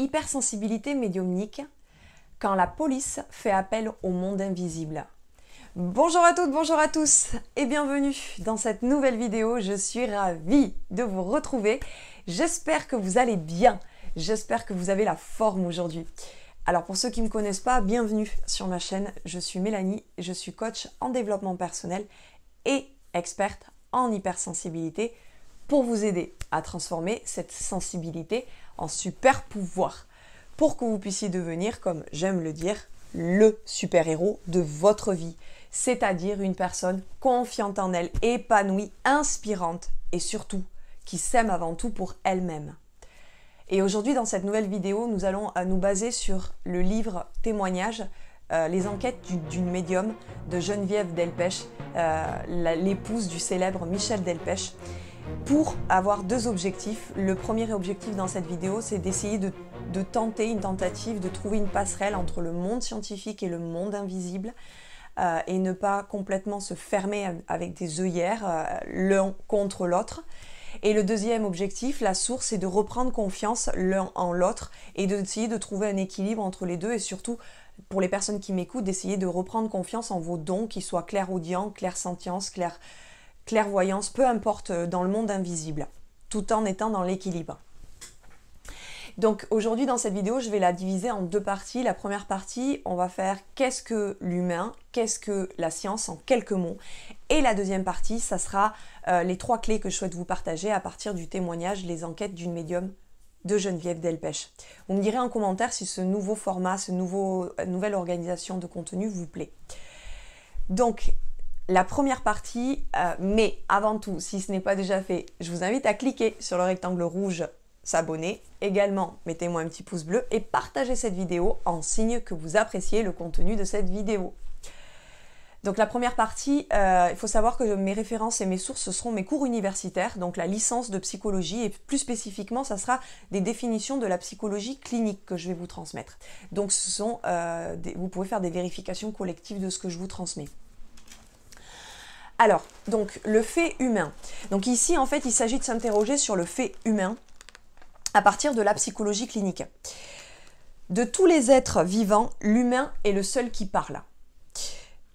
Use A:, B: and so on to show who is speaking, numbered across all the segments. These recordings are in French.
A: Hypersensibilité médiumnique, quand la police fait appel au monde invisible. Bonjour à toutes, bonjour à tous et bienvenue dans cette nouvelle vidéo. Je suis ravie de vous retrouver. J'espère que vous allez bien, j'espère que vous avez la forme aujourd'hui. Alors pour ceux qui ne me connaissent pas, bienvenue sur ma chaîne. Je suis Mélanie, je suis coach en développement personnel et experte en hypersensibilité pour vous aider à transformer cette sensibilité en super pouvoir pour que vous puissiez devenir, comme j'aime le dire, le super-héros de votre vie, c'est-à-dire une personne confiante en elle, épanouie, inspirante et surtout qui s'aime avant tout pour elle-même. Et aujourd'hui, dans cette nouvelle vidéo, nous allons nous baser sur le livre Témoignages, les enquêtes d'une médium de Geneviève Delpech, l'épouse du célèbre Michel Delpech, pour avoir deux objectifs. Le premier objectif dans cette vidéo, c'est d'essayer de tenter une tentative de trouver une passerelle entre le monde scientifique et le monde invisible et ne pas complètement se fermer avec des œillères l'un contre l'autre. Et le deuxième objectif, la source, c'est de reprendre confiance l'un en l'autre et d'essayer de trouver un équilibre entre les deux et surtout, pour les personnes qui m'écoutent, d'essayer de reprendre confiance en vos dons, qu'ils soient clairaudient, clairsentience, clairvoyance, peu importe, dans le monde invisible, tout en étant dans l'équilibre. Donc aujourd'hui dans cette vidéo, je vais la diviser en deux parties. La première partie, on va faire qu'est-ce que l'humain, qu'est-ce que la science en quelques mots. Et la deuxième partie, ça sera les trois clés que je souhaite vous partager à partir du témoignage, les enquêtes d'une médium de Geneviève Delpech. Vous me direz en commentaire si ce nouveau format, nouvelle organisation de contenu vous plaît. Donc, la première partie, mais avant tout, si ce n'est pas déjà fait, je vous invite à cliquer sur le rectangle rouge s'abonner. Également, mettez-moi un petit pouce bleu et partagez cette vidéo en signe que vous appréciez le contenu de cette vidéo. Donc la première partie, il faut savoir que mes références et mes sources, ce seront mes cours universitaires, donc la licence de psychologie et plus spécifiquement, ça sera des définitions de la psychologie clinique que je vais vous transmettre. Donc ce sont, vous pouvez faire des vérifications collectives de ce que je vous transmets. Alors, donc le fait humain. Donc ici, en fait, il s'agit de s'interroger sur le fait humain à partir de la psychologie clinique. De tous les êtres vivants, l'humain est le seul qui parle.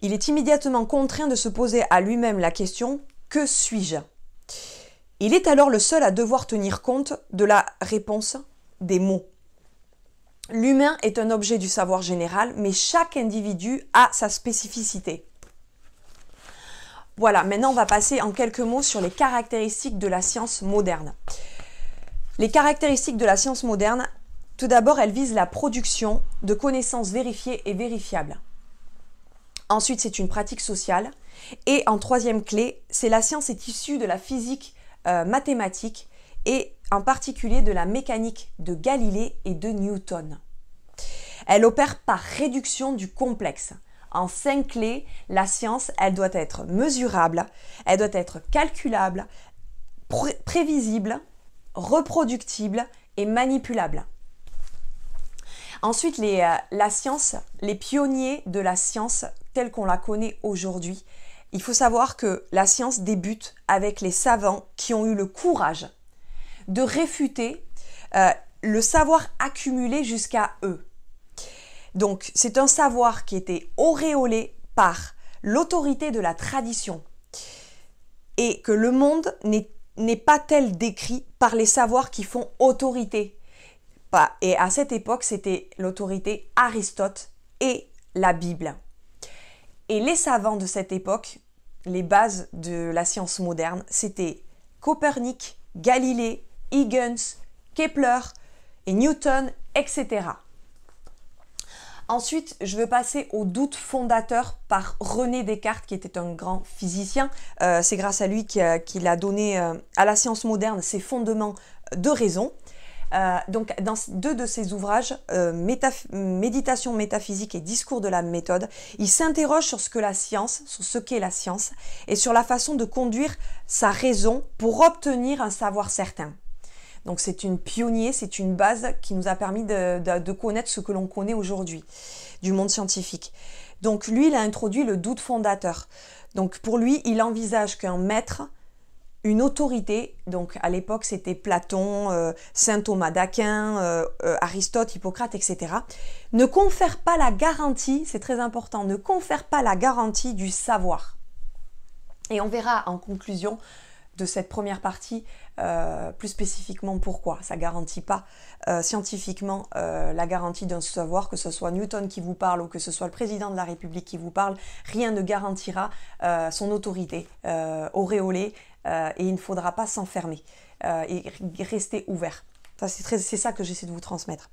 A: Il est immédiatement contraint de se poser à lui-même la question « Que suis-je » Il est alors le seul à devoir tenir compte de la réponse des mots. L'humain est un objet du savoir général, mais chaque individu a sa spécificité. Voilà, maintenant on va passer en quelques mots sur les caractéristiques de la science moderne. Les caractéristiques de la science moderne, tout d'abord, elles visent la production de connaissances vérifiées et vérifiables. Ensuite, c'est une pratique sociale. Et en troisième clé, c'est la science est issue de la physique mathématique et en particulier de la mécanique de Galilée et de Newton. Elle opère par réduction du complexe. En 5 clés, la science, elle doit être mesurable, elle doit être calculable, prévisible, reproductible et manipulable. Ensuite, la science, les pionniers de la science telle qu'on la connaît aujourd'hui. Il faut savoir que la science débute avec les savants qui ont eu le courage de réfuter le savoir accumulé jusqu'à eux. Donc, c'est un savoir qui était auréolé par l'autorité de la tradition et que le monde n'est pas tel décrit par les savoirs qui font autorité. Et à cette époque, c'était l'autorité Aristote et la Bible. Et les savants de cette époque, les bases de la science moderne, c'était Copernic, Galilée, Huygens, Kepler et Newton, etc. Ensuite, je vais passer au doute fondateur par René Descartes, qui était un grand physicien. C'est grâce à lui qu'il a donné à la science moderne ses fondements de raison. Donc, dans deux de ses ouvrages, Méditation métaphysique et Discours de la méthode, il s'interroge sur ce qu'est la science et sur la façon de conduire sa raison pour obtenir un savoir certain. Donc c'est une pionnier, c'est une base qui nous a permis de connaître ce que l'on connaît aujourd'hui du monde scientifique. Donc lui, il a introduit le doute fondateur. Donc pour lui, il envisage qu'un maître, une autorité, donc à l'époque c'était Platon, saint Thomas d'Aquin, Aristote, Hippocrate, etc., ne confère pas la garantie, c'est très important, ne confère pas la garantie du savoir. Et on verra en conclusion de cette première partie plus spécifiquement pourquoi ça ne garantit pas scientifiquement la garantie d'un savoir, que ce soit Newton qui vous parle ou que ce soit le président de la République qui vous parle, rien ne garantira son autorité auréolée et il ne faudra pas s'enfermer et rester ouvert. C'est ça que j'essaie de vous transmettre.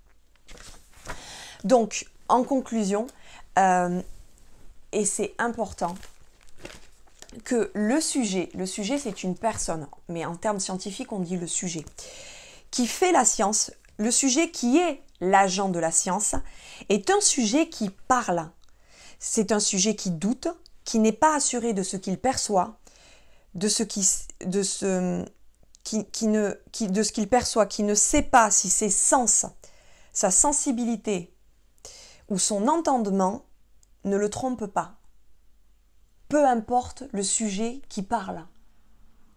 A: Donc, en conclusion, et c'est important, que le sujet c'est une personne, mais en termes scientifiques on dit le sujet, qui fait la science, le sujet qui est l'agent de la science, est un sujet qui parle. C'est un sujet qui doute, qui n'est pas assuré de ce qu'il perçoit, de ce qu'il perçoit, qui ne sait pas si ses sens, sa sensibilité ou son entendement ne le trompent pas. Peu importe le sujet qui parle,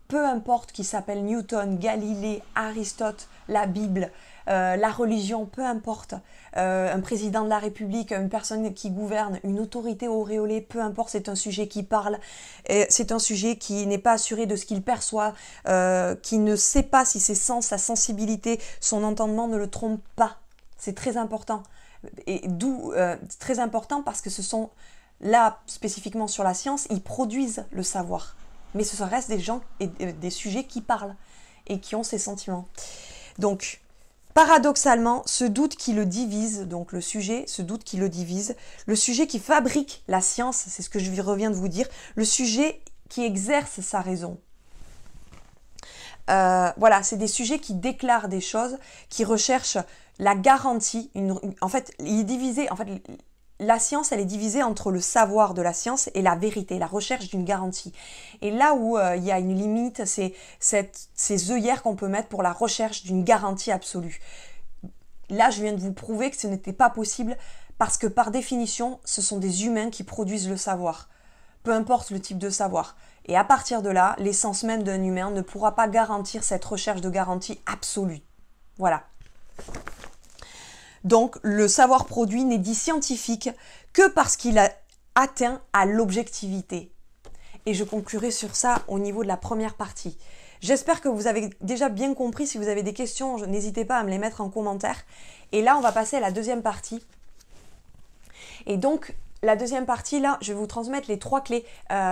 A: peu importe qu'il s'appelle Newton, Galilée, Aristote, la Bible, la religion, peu importe, un président de la République, une personne qui gouverne, une autorité auréolée, peu importe, c'est un sujet qui parle, c'est un sujet qui n'est pas assuré de ce qu'il perçoit, qui ne sait pas si ses sens, sa sensibilité, son entendement ne le trompent pas. C'est très important. Et d'où très important parce que ce sont là, spécifiquement sur la science, ils produisent le savoir. Mais ce reste des gens et des sujets qui parlent et qui ont ces sentiments. Donc, paradoxalement, ce doute qui le divise, donc le sujet, ce doute qui le divise, le sujet qui fabrique la science, c'est ce que je reviens de vous dire, le sujet qui exerce sa raison. Voilà, c'est des sujets qui déclarent des choses, qui recherchent la garantie. En fait, il est divisé. En fait, la science, elle est divisée entre le savoir de la science et la vérité, la recherche d'une garantie. Et là où il y a une limite, c'est ces œillères qu'on peut mettre pour la recherche d'une garantie absolue. Là, je viens de vous prouver que ce n'était pas possible parce que par définition, ce sont des humains qui produisent le savoir. Peu importe le type de savoir. Et à partir de là, l'essence même d'un humain ne pourra pas garantir cette recherche de garantie absolue. Voilà. Donc, le savoir produit n'est dit scientifique que parce qu'il a atteint à l'objectivité. Et je conclurai sur ça au niveau de la première partie. J'espère que vous avez déjà bien compris. Si vous avez des questions, n'hésitez pas à me les mettre en commentaire. Et là, on va passer à la deuxième partie. Et donc, la deuxième partie, là, je vais vous transmettre les 3 clés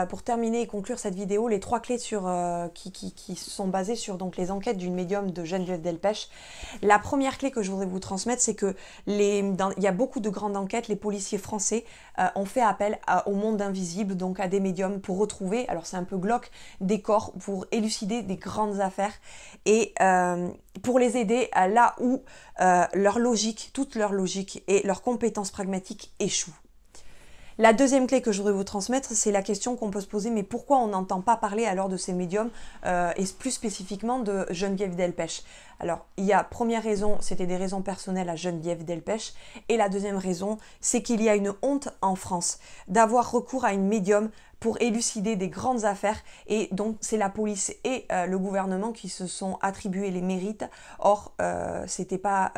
A: pour terminer et conclure cette vidéo. Les 3 clés qui sont basées sur donc, les enquêtes d'une médium de Geneviève Delpech. La première clé que je voudrais vous transmettre, c'est que il y a beaucoup de grandes enquêtes. Les policiers français ont fait appel au monde invisible, donc à des médiums pour retrouver, alors c'est un peu glauque, des corps pour élucider des grandes affaires et pour les aider là où leur logique, toute leur logique et leurs compétences pragmatiques échouent. La deuxième clé que je voudrais vous transmettre, c'est la question qu'on peut se poser, mais pourquoi on n'entend pas parler alors de ces médiums et plus spécifiquement de Geneviève Delpech? Alors, il y a première raison, c'était des raisons personnelles à Geneviève Delpech, et la deuxième raison, c'est qu'il y a une honte en France d'avoir recours à une médium pour élucider des grandes affaires, et donc c'est la police et le gouvernement qui se sont attribués les mérites. Or, c'était pas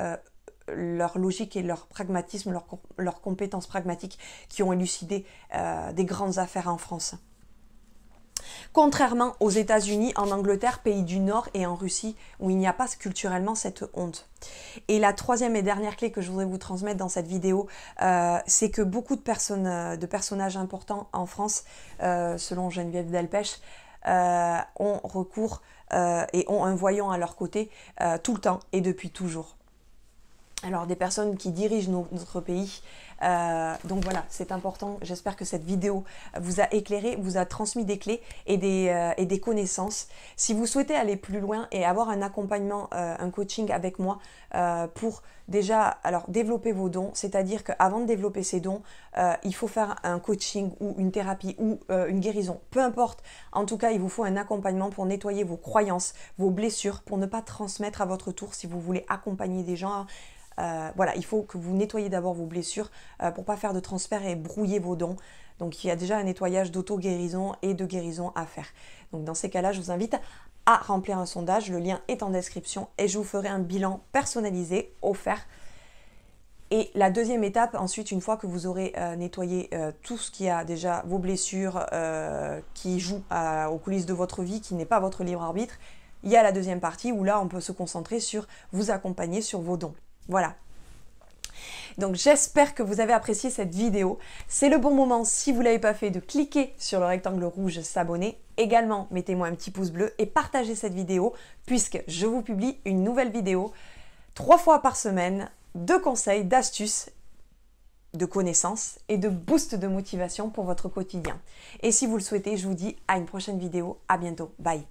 A: leur logique et leur pragmatisme, leurs compétences pragmatiques qui ont élucidé des grandes affaires en France. Contrairement aux États-Unis, en Angleterre, pays du Nord et en Russie, où il n'y a pas culturellement cette honte. Et la troisième et dernière clé que je voudrais vous transmettre dans cette vidéo, c'est que beaucoup de personnages importants en France, selon Geneviève Delpech, ont recours et ont un voyant à leur côté tout le temps et depuis toujours. Alors des personnes qui dirigent notre pays, donc voilà, c'est important. J'espère que cette vidéo vous a éclairé, vous a transmis des clés et des connaissances. Si vous souhaitez aller plus loin et avoir un accompagnement, un coaching avec moi pour déjà alors développer vos dons, c'est-à-dire qu'avant de développer ces dons, il faut faire un coaching ou une thérapie ou une guérison, peu importe. En tout cas, il vous faut un accompagnement pour nettoyer vos croyances, vos blessures, pour ne pas transmettre à votre tour si vous voulez accompagner des gens. Voilà, il faut que vous nettoyez d'abord vos blessures pour pas faire de transfert et brouiller vos dons. Donc il y a déjà un nettoyage d'auto-guérison et de guérison à faire. Donc dans ces cas-là, je vous invite à remplir un sondage. Le lien est en description et je vous ferai un bilan personnalisé offert. Et la deuxième étape, ensuite, une fois que vous aurez nettoyé tout ce qui a déjà vos blessures, qui jouent aux coulisses de votre vie, qui n'est pas votre libre arbitre, il y a la deuxième partie où là, on peut se concentrer sur vous accompagner sur vos dons. Voilà. Donc j'espère que vous avez apprécié cette vidéo. C'est le bon moment, si vous ne l'avez pas fait, de cliquer sur le rectangle rouge s'abonner. Également, mettez-moi un petit pouce bleu et partagez cette vidéo puisque je vous publie une nouvelle vidéo 3 fois par semaine de conseils, d'astuces, de connaissances et de boost de motivation pour votre quotidien. Et si vous le souhaitez, je vous dis à une prochaine vidéo. À bientôt. Bye.